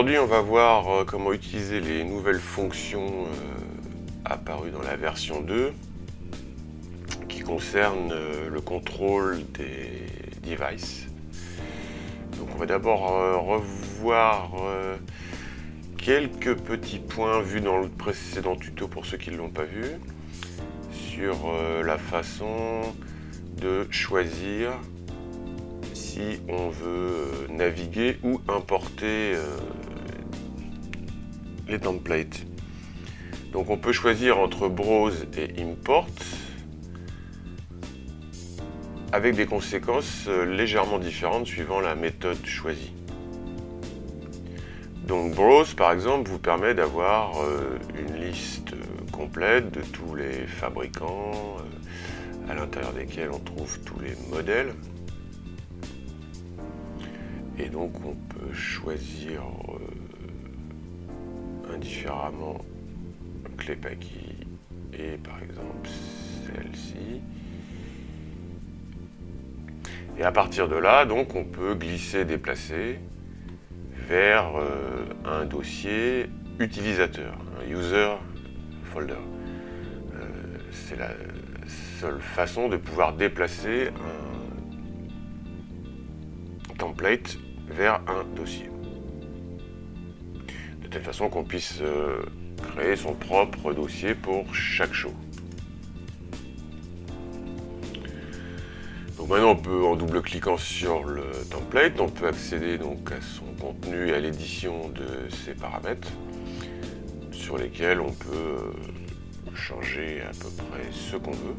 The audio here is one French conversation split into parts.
aujourd'hui, on va voir comment utiliser les nouvelles fonctions apparues dans la version 2 qui concernent le contrôle des devices. Donc on va d'abord revoir quelques petits points vus dans le précédent tuto pour ceux qui ne l'ont pas vu, sur la façon de choisir si on veut naviguer ou importer les templates. Donc on peut choisir entre Browse et Import avec des conséquences légèrement différentes suivant la méthode choisie. Donc Browse par exemple vous permet d'avoir une liste complète de tous les fabricants à l'intérieur desquels on trouve tous les modèles. Et donc on peut choisir indifféremment Clepaki et par exemple celle-ci. Et à partir de là, donc on peut glisser, déplacer vers un dossier utilisateur, un user folder. C'est la seule façon de pouvoir déplacer un template vers un dossier. De telle façon qu'on puisse créer son propre dossier pour chaque show. Donc maintenant on peut, en double-cliquant sur le template, on peut accéder donc à son contenu et à l'édition de ses paramètres sur lesquels on peut changer à peu près ce qu'on veut.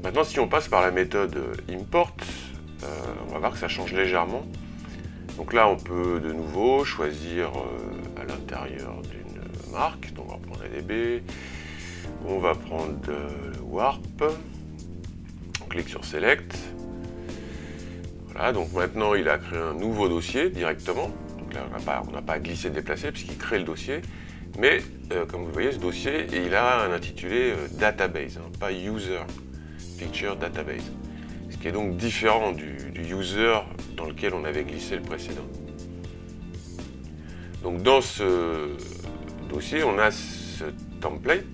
Maintenant, si on passe par la méthode import, on va voir que ça change légèrement. Donc là, on peut de nouveau choisir à l'intérieur d'une marque. Donc on va prendre ADB, on va prendre Warp, on clique sur Select. Voilà, donc maintenant il a créé un nouveau dossier directement. Donc là, on n'a pas à glisser, déplacer puisqu'il crée le dossier. Mais comme vous voyez, ce dossier, il a un intitulé Database, hein, pas User. Picture Database, ce qui est donc différent du user dans lequel on avait glissé le précédent. Donc dans ce dossier, on a ce template,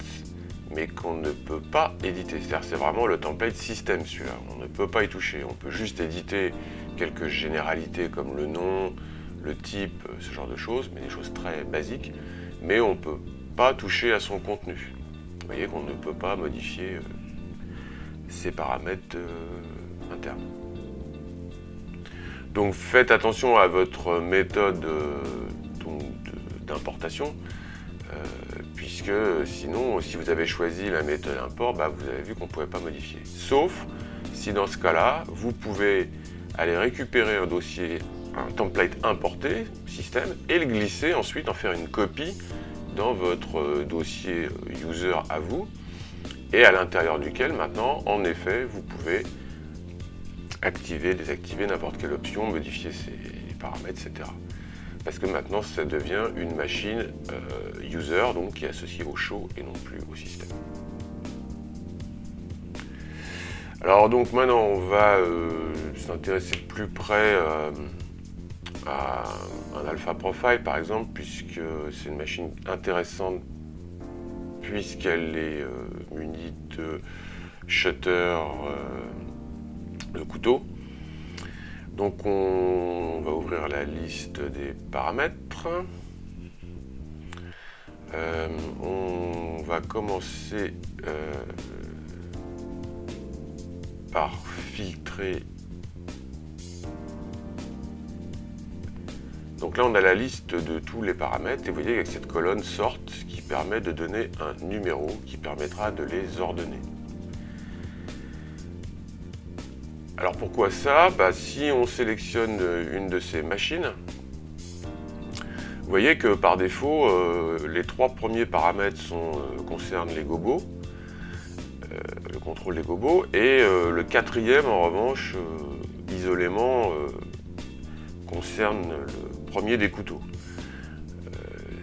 mais qu'on ne peut pas éditer. C'est-à-dire c'est vraiment le template système celui-là. On ne peut pas y toucher. On peut juste éditer quelques généralités comme le nom, le type, ce genre de choses, mais des choses très basiques. Mais on ne peut pas toucher à son contenu. Vous voyez qu'on ne peut pas modifier ces paramètres internes. Donc faites attention à votre méthode d'importation, puisque sinon, si vous avez choisi la méthode import, vous avez vu qu'on ne pouvait pas modifier. Sauf si dans ce cas-là, vous pouvez aller récupérer un dossier, un template importé, système, et le glisser ensuite, en faire une copie dans votre dossier user à vous, et à l'intérieur duquel maintenant, en effet, vous pouvez activer, désactiver n'importe quelle option, modifier ses paramètres, etc. Parce que maintenant, ça devient une machine user, donc qui est associée au show et non plus au système. Alors donc maintenant, on va s'intéresser de plus près à un alpha profile, par exemple, puisque c'est une machine intéressante puisqu'elle est munie de shutter de couteau. Donc on va ouvrir la liste des paramètres. On va commencer par filtrer. Donc là on a la liste de tous les paramètres et vous voyez avec cette colonne sort qui permet de donner un numéro qui permettra de les ordonner. Alors pourquoi ça? Si on sélectionne une de ces machines, vous voyez que par défaut les trois premiers paramètres concernent les gobos, le contrôle des gobos, et le quatrième en revanche isolément concerne le premier des couteaux.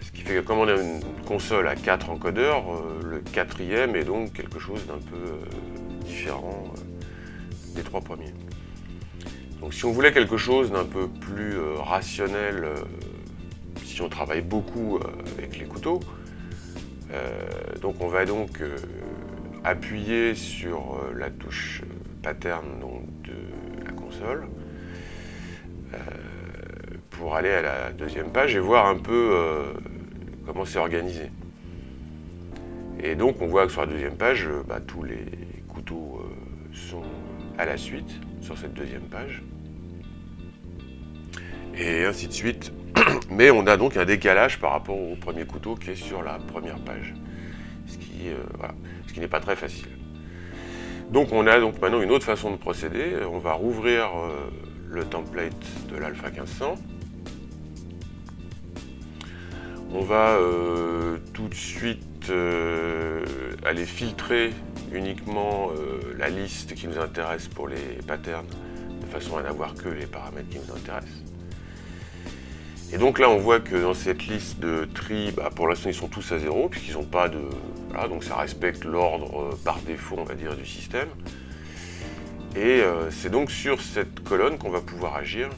Ce qui fait que comme on a une console à 4 encodeurs, le quatrième est donc quelque chose d'un peu différent des trois premiers. Donc si on voulait quelque chose d'un peu plus rationnel, si on travaille beaucoup avec les couteaux, donc on va donc appuyer sur la touche pattern donc, de la console pour aller à la deuxième page et voir un peu comment c'est organisé. Et donc on voit que sur la deuxième page, tous les couteaux sont à la suite sur cette deuxième page. Et ainsi de suite. Mais on a donc un décalage par rapport au premier couteau qui est sur la première page. Ce qui n'est pas très facile. Donc on a donc maintenant une autre façon de procéder. On va rouvrir le template de l'Alpha 1500. On va tout de suite aller filtrer uniquement la liste qui nous intéresse pour les patterns, de façon à n'avoir que les paramètres qui nous intéressent. Et donc là on voit que dans cette liste de tri, pour l'instant ils sont tous à 0, puisqu'ils n'ont pas de... Voilà, donc ça respecte l'ordre par défaut, on va dire, du système. Et c'est donc sur cette colonne qu'on va pouvoir agir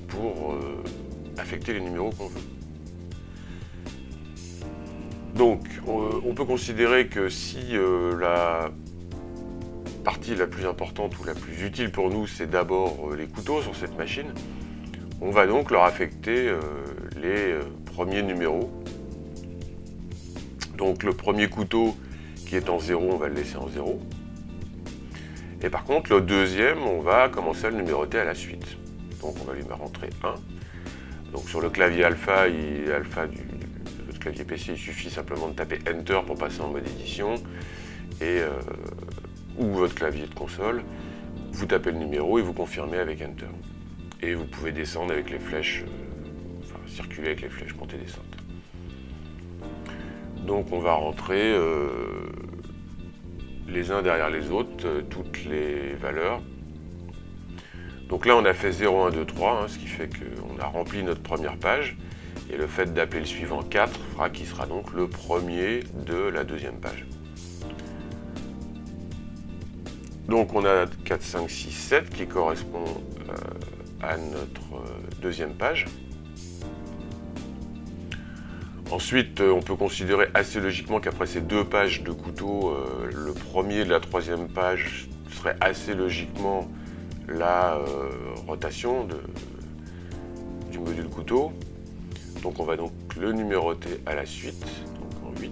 pour affecter les numéros qu'on veut. Donc, on peut considérer que si la partie la plus importante ou la plus utile pour nous, c'est d'abord les couteaux sur cette machine, on va donc leur affecter les premiers numéros. Donc le premier couteau qui est en 0, on va le laisser en 0. Et par contre, le deuxième, on va commencer à le numéroter à la suite. Donc on va lui rentrer 1. Donc sur le clavier alpha, le clavier PC, il suffit simplement de taper Enter pour passer en mode édition. Ou votre clavier de console, vous tapez le numéro et vous confirmez avec Enter. Et vous pouvez descendre avec les flèches, circuler avec les flèches montée descente. Donc on va rentrer les uns derrière les autres, toutes les valeurs. Donc là on a fait 0, 1, 2, 3, ce qui fait qu'on a rempli notre première page. Et le fait d'appeler le suivant 4 fera qu'il sera donc le premier de la deuxième page. Donc on a 4, 5, 6, 7 qui correspond à notre deuxième page. Ensuite, on peut considérer assez logiquement qu'après ces deux pages de couteau, le premier de la troisième page serait assez logiquement la rotation du module couteau. Donc on va donc le numéroter à la suite, donc en 8.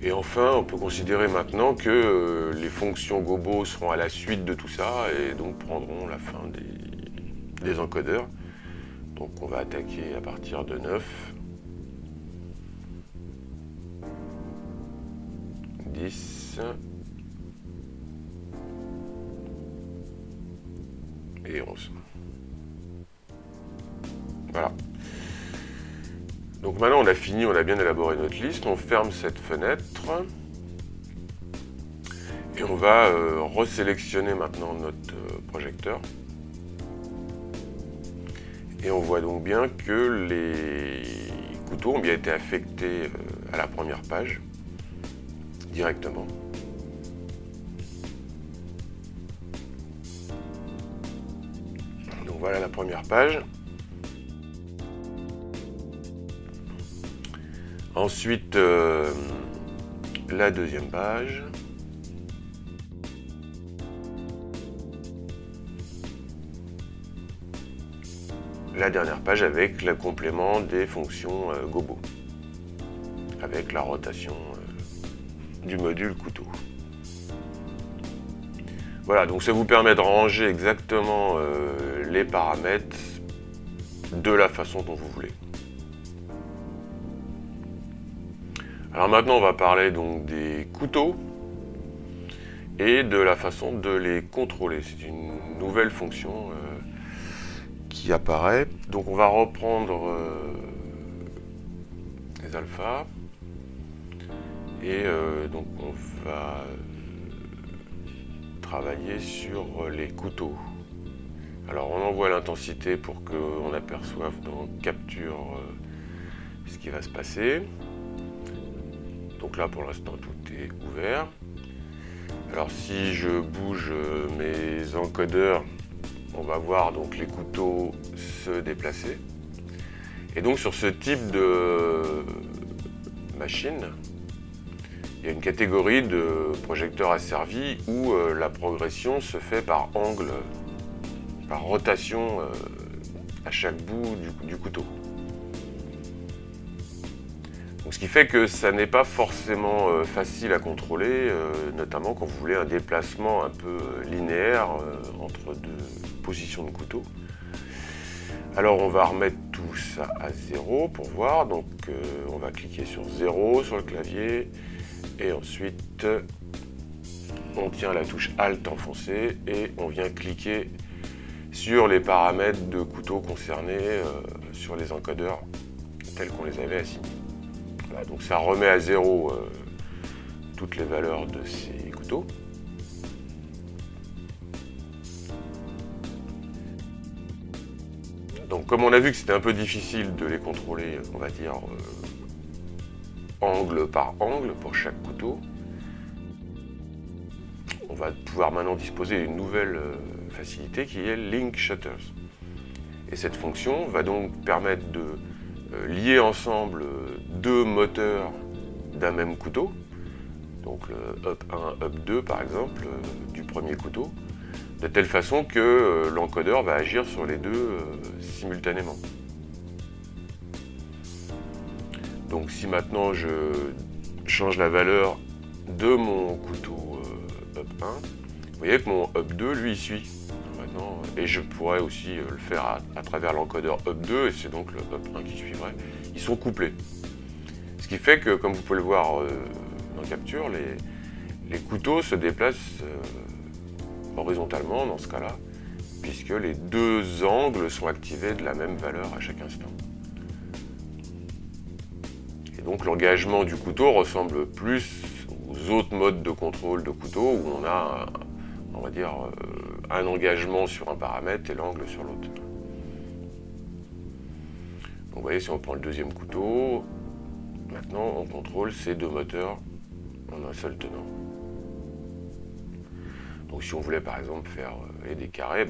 Et enfin, on peut considérer maintenant que les fonctions gobo seront à la suite de tout ça et donc prendront la fin des encodeurs. Donc on va attaquer à partir de 9, 10 et 11. Voilà. Donc maintenant on a fini, on a bien élaboré notre liste, on ferme cette fenêtre et on va resélectionner maintenant notre projecteur. Et on voit donc bien que les couteaux ont bien été affectés à la première page directement. Donc voilà la première page. Ensuite, la deuxième page. La dernière page avec le complément des fonctions gobo, avec la rotation du module couteau. Voilà, donc ça vous permet de ranger exactement les paramètres de la façon dont vous voulez. Alors maintenant on va parler donc des couteaux et de la façon de les contrôler. C'est une nouvelle fonction qui apparaît. Donc on va reprendre les alphas et donc on va travailler sur les couteaux. Alors on envoie l'intensité pour qu'on aperçoive dans capture ce qui va se passer. Donc là pour l'instant tout est ouvert. Alors si je bouge mes encodeurs, on va voir donc les couteaux se déplacer. Et donc sur ce type de machine, il y a une catégorie de projecteurs asservis où la progression se fait par angle, par rotation à chaque bout du couteau. Donc, ce qui fait que ça n'est pas forcément facile à contrôler, notamment quand vous voulez un déplacement un peu linéaire entre deux positions de couteau. Alors on va remettre tout ça à 0 pour voir. Donc on va cliquer sur 0 sur le clavier et ensuite on tient la touche Alt enfoncée et on vient cliquer sur les paramètres de couteau concernés sur les encodeurs tels qu'on les avait assignés. Voilà, donc ça remet à 0 toutes les valeurs de ces couteaux. Donc comme on a vu que c'était un peu difficile de les contrôler, on va dire angle par angle pour chaque couteau, on va pouvoir maintenant disposer d'une nouvelle facilité qui est Link Shutters. Et cette fonction va donc permettre de lier ensemble deux moteurs d'un même couteau, donc le Up 1, Up 2 par exemple, du premier couteau, de telle façon que l'encodeur va agir sur les deux simultanément. Donc si maintenant je change la valeur de mon couteau Up 1, vous voyez que mon Up 2 lui il suit maintenant, et je pourrais aussi le faire à travers l'encodeur Up 2 et c'est donc le Up 1 qui suivrait. Ils sont couplés. Ce qui fait que, comme vous pouvez le voir dans Capture, les couteaux se déplacent horizontalement dans ce cas-là, puisque les deux angles sont activés de la même valeur à chaque instant. Et donc l'engagement du couteau ressemble plus aux autres modes de contrôle de couteau où on a, on va dire, un engagement sur un paramètre et l'angle sur l'autre. Donc vous voyez, si on prend le deuxième couteau, maintenant on contrôle ces deux moteurs en un seul tenant. Donc si on voulait par exemple faire des carrés,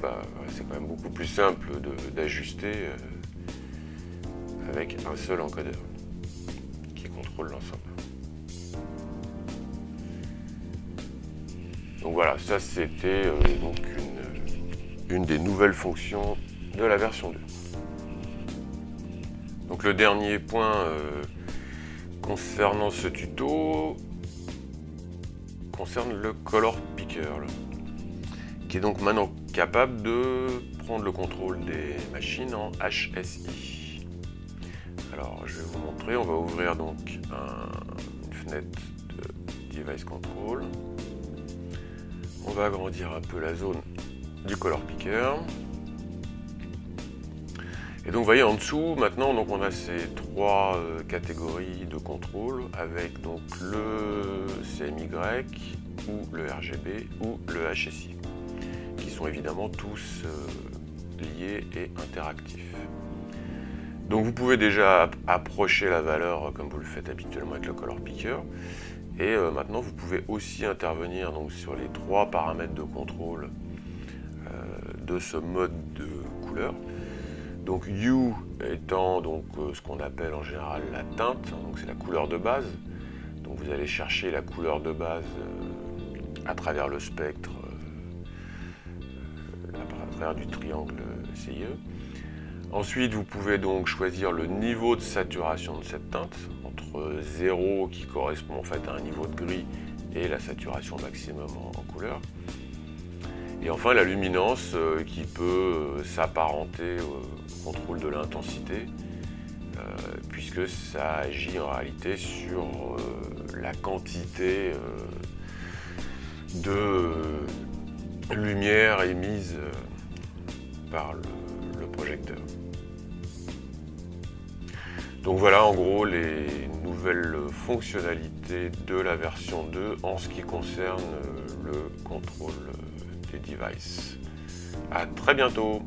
c'est quand même beaucoup plus simple d'ajuster avec un seul encodeur qui contrôle l'ensemble. Donc voilà, ça c'était donc une des nouvelles fonctions de la version 2. Donc le dernier point concernant ce tuto concerne le Color Picker, qui est donc maintenant capable de prendre le contrôle des machines en HSI. Alors je vais vous montrer, on va ouvrir donc une fenêtre de Device Control. On va agrandir un peu la zone du Color Picker. Et donc vous voyez en dessous, maintenant donc on a ces trois catégories de contrôle avec donc le CMY ou le RGB ou le HSI, qui sont évidemment tous liés et interactifs. Donc vous pouvez déjà approcher la valeur comme vous le faites habituellement avec le Color Picker. Et maintenant vous pouvez aussi intervenir donc, sur les trois paramètres de contrôle de ce mode de couleur. Donc Hue étant donc ce qu'on appelle en général la teinte, donc c'est la couleur de base. Donc vous allez chercher la couleur de base à travers le spectre, à travers du triangle CIE. Ensuite vous pouvez donc choisir le niveau de saturation de cette teinte, entre 0 qui correspond en fait à un niveau de gris et la saturation maximum en couleur. Et enfin la luminance qui peut s'apparenter au contrôle de l'intensité, puisque ça agit en réalité sur la quantité de lumière émise par le projecteur. Donc voilà en gros les nouvelles fonctionnalités de la version 2 en ce qui concerne le contrôle des devices. À très bientôt!